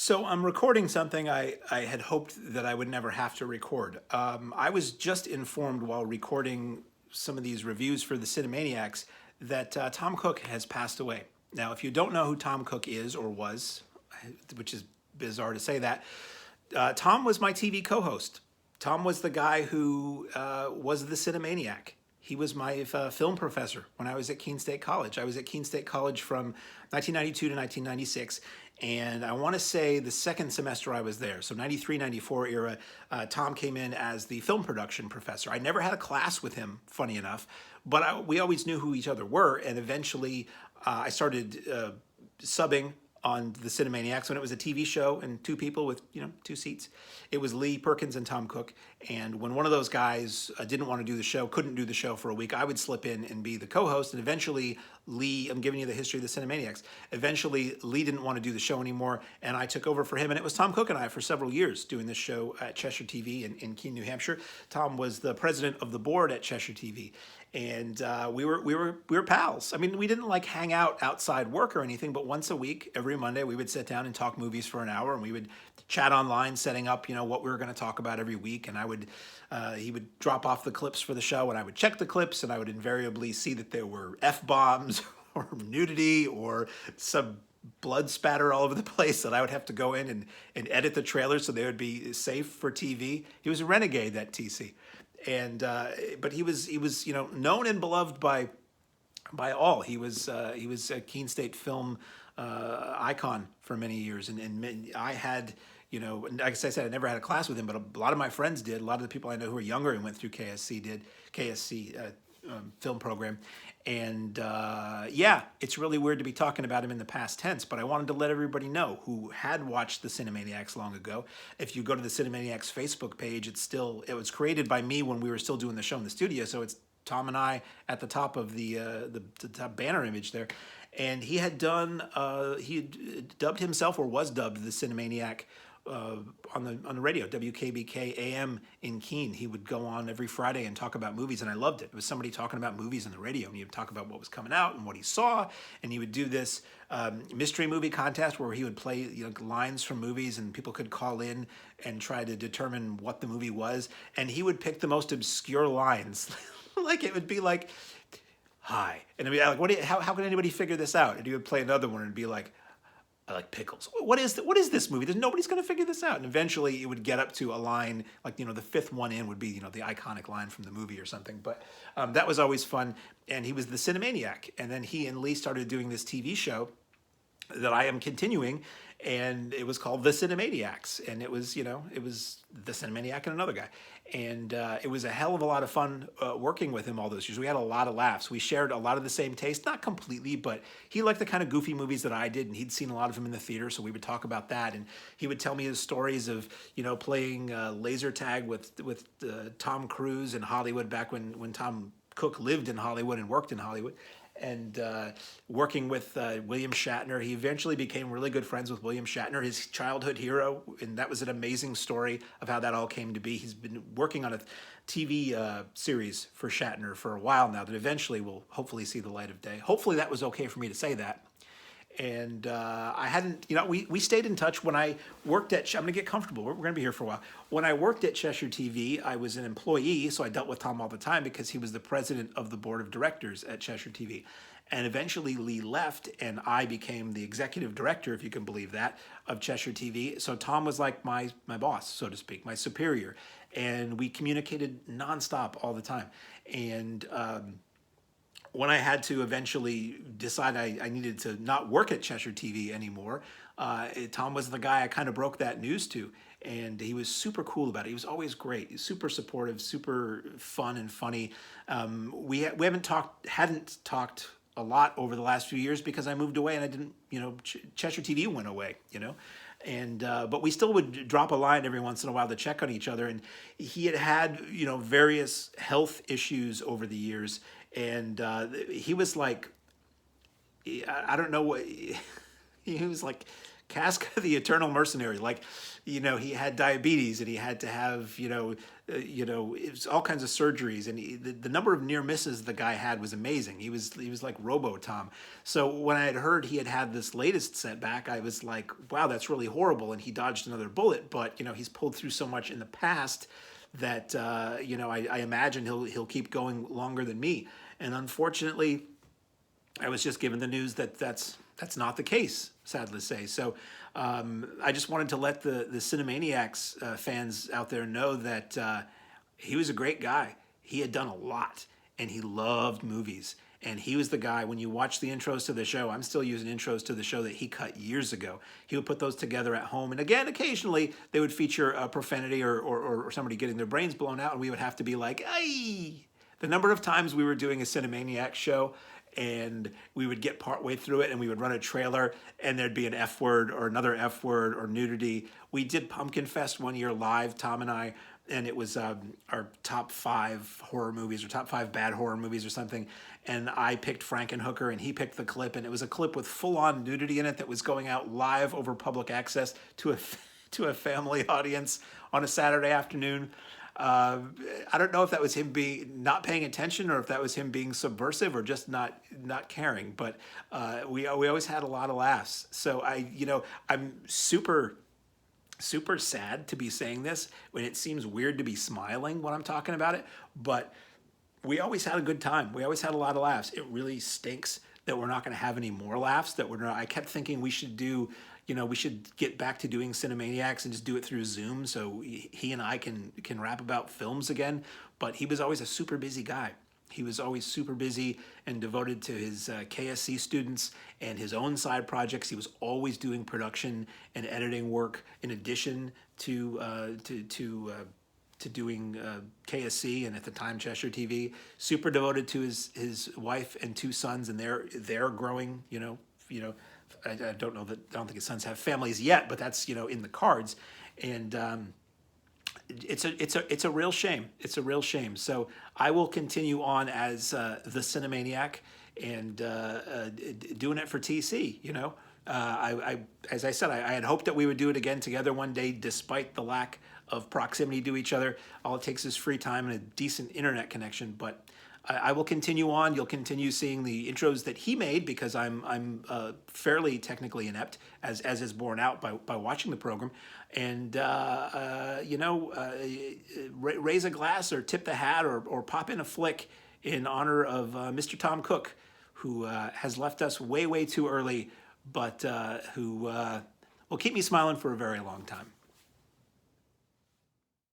So I'm recording something I had hoped that I would never have to record. I was just informed while recording some of these reviews for the Cinemaniacs that Tom Cook has passed away. Now, if you don't know who Tom Cook is or was, which is bizarre to say that, Tom was my TV co-host. Tom was the guy who was the Cinemaniac. He was my film professor when I was at Keene State College. I was at Keene State College from 1992 to 1996. And I want to say the second semester I was there, so 93, 94 era, Tom came in as the film production professor. I never had a class with him, funny enough, but we always knew who each other were. And eventually I started subbing on the Cinemaniacs when it was a TV show and two people with, two seats. It was Lee Perkins and Tom Cook. And when one of those guys didn't want to do the show, couldn't do the show for a week, I would slip in and be the co-host. And eventually Lee, I'm giving you the history of the Cinemaniacs. Eventually Lee didn't want to do the show anymore and I took over for him. And it was Tom Cook and I for several years doing this show at Cheshire TV in Keene, New Hampshire. Tom was the president of the board at Cheshire TV. And we were pals. I mean, we didn't like hang out outside work or anything, but once a week, every Monday, we would sit down and talk movies for an hour, and we would chat online, setting up, what we were going to talk about every week. And he would drop off the clips for the show, and I would check the clips, and I would invariably see that there were F-bombs or nudity or some blood spatter all over the place that I would have to go in and edit the trailers so they would be safe for TV. He was a renegade, that TC. And but he was known and beloved by all. He was a Keene State film icon for many years, and I had like I said, I never had a class with him, but a lot of my friends did. A lot of the people I know who are younger and went through KSC film program. And it's really weird to be talking about him in the past tense, but I wanted to let everybody know who had watched the Cinemaniacs long ago. If you go to the Cinemaniacs Facebook page, it was created by me when we were still doing the show in the studio, so it's Tom and I at the top of the top banner image there. And he had he had dubbed himself, or was dubbed, the Cinemaniac on the radio, WKBK AM in Keene. He would go on every Friday and talk about movies, and I loved it. It was somebody talking about movies on the radio, and he would talk about what was coming out and what he saw, and he would do this mystery movie contest where he would play lines from movies, and people could call in and try to determine what the movie was, and he would pick the most obscure lines. Like, it would be like, "Hi," and it'd be like, how can anybody figure this out? And he would play another one and it'd be like, "I like pickles." What is this movie? Nobody's going to figure this out. And eventually it would get up to a line, like, the fifth one in would be, the iconic line from the movie or something. But that was always fun. And he was the Cinemaniac. And then he and Lee started doing this TV show that I am continuing. And it was called The Cinemaniacs. And it was the Cinemaniac and another guy. And it was a hell of a lot of fun working with him all those years. We had a lot of laughs. We shared a lot of the same taste, not completely, but he liked the kind of goofy movies that I did, and he'd seen a lot of them in the theater, so we would talk about that. And he would tell me his stories of, playing laser tag with Tom Cruise in Hollywood back when Tom Cook lived in Hollywood and worked in Hollywood. And working with William Shatner. He eventually became really good friends with William Shatner, his childhood hero, and that was an amazing story of how that all came to be. He's been working on a TV series for Shatner for a while now that eventually will hopefully see the light of day. Hopefully that was okay for me to say that. And I hadn't, we stayed in touch when I worked at, I'm going to get comfortable, we're going to be here for a while. When I worked at Cheshire TV, I was an employee, so I dealt with Tom all the time because he was the president of the board of directors at Cheshire TV. And eventually Lee left and I became the executive director, if you can believe that, of Cheshire TV. So Tom was like my boss, so to speak, my superior. And we communicated nonstop all the time. And when I had to eventually decide I needed to not work at Cheshire TV anymore, Tom was the guy I kind of broke that news to. And he was super cool about it. He was always great. He was super supportive, super fun and funny. We hadn't talked a lot over the last few years because I moved away and I didn't, Cheshire TV went away, And but we still would drop a line every once in a while to check on each other. And he had various health issues over the years. And he was like, I don't know what, he was like Casca the Eternal Mercenary. Like, he had diabetes and he had to have, it was all kinds of surgeries, and the number of near misses the guy had was amazing. He was like Robo Tom. So when I had heard he had this latest setback, I was like, wow, that's really horrible. And he dodged another bullet, but he's pulled through so much in the past that I imagine he'll keep going longer than me. And unfortunately, I was just given the news that that's not the case, sadly to say. So I just wanted to let the Cinemaniacs fans out there know that he was a great guy. He had done a lot, and he loved movies. And he was the guy, when you watch the intros to the show, I'm still using intros to the show that he cut years ago. He would put those together at home. And again, occasionally, they would feature a profanity or somebody getting their brains blown out, and we would have to be like, "Ay!" The number of times we were doing a Cinemaniac show, and we would get partway through it and we would run a trailer and there'd be an F word or another F word or nudity. We did Pumpkin Fest one year live, Tom and I, and it was our top 5 horror movies or top 5 bad horror movies or something. And I picked Frankenhooker and he picked the clip, and it was a clip with full-on nudity in it that was going out live over public access to a family audience on a Saturday afternoon. I don't know if that was him not paying attention or if that was him being subversive or just not caring, but we always had a lot of laughs. So I'm super sad to be saying this when it seems weird to be smiling when I'm talking about it, but we always had a good time. We always had a lot of laughs. It really stinks that we're not going to have any more laughs. I kept thinking we should get back to doing Cinemaniacs and just do it through Zoom so he and I can rap about films again. But he was always a super busy guy. He was always super busy and devoted to his KSC students and his own side projects. He was always doing production and editing work in addition to doing KSC and at the time Cheshire TV. Super devoted to his wife and 2 sons, and they're growing. I don't think his sons have families yet, but that's in the cards, and it's a real shame. It's a real shame. So I will continue on as the Cinemaniac and doing it for TC. As I said, I had hoped that we would do it again together one day, despite the lack of proximity to each other. All it takes is free time and a decent internet connection, but I will continue on. You'll continue seeing the intros that he made because I'm fairly technically inept, as is borne out by watching the program. And raise a glass or tip the hat or pop in a flick in honor of Mr. Tom Cook, who has left us way too early, but who will keep me smiling for a very long time.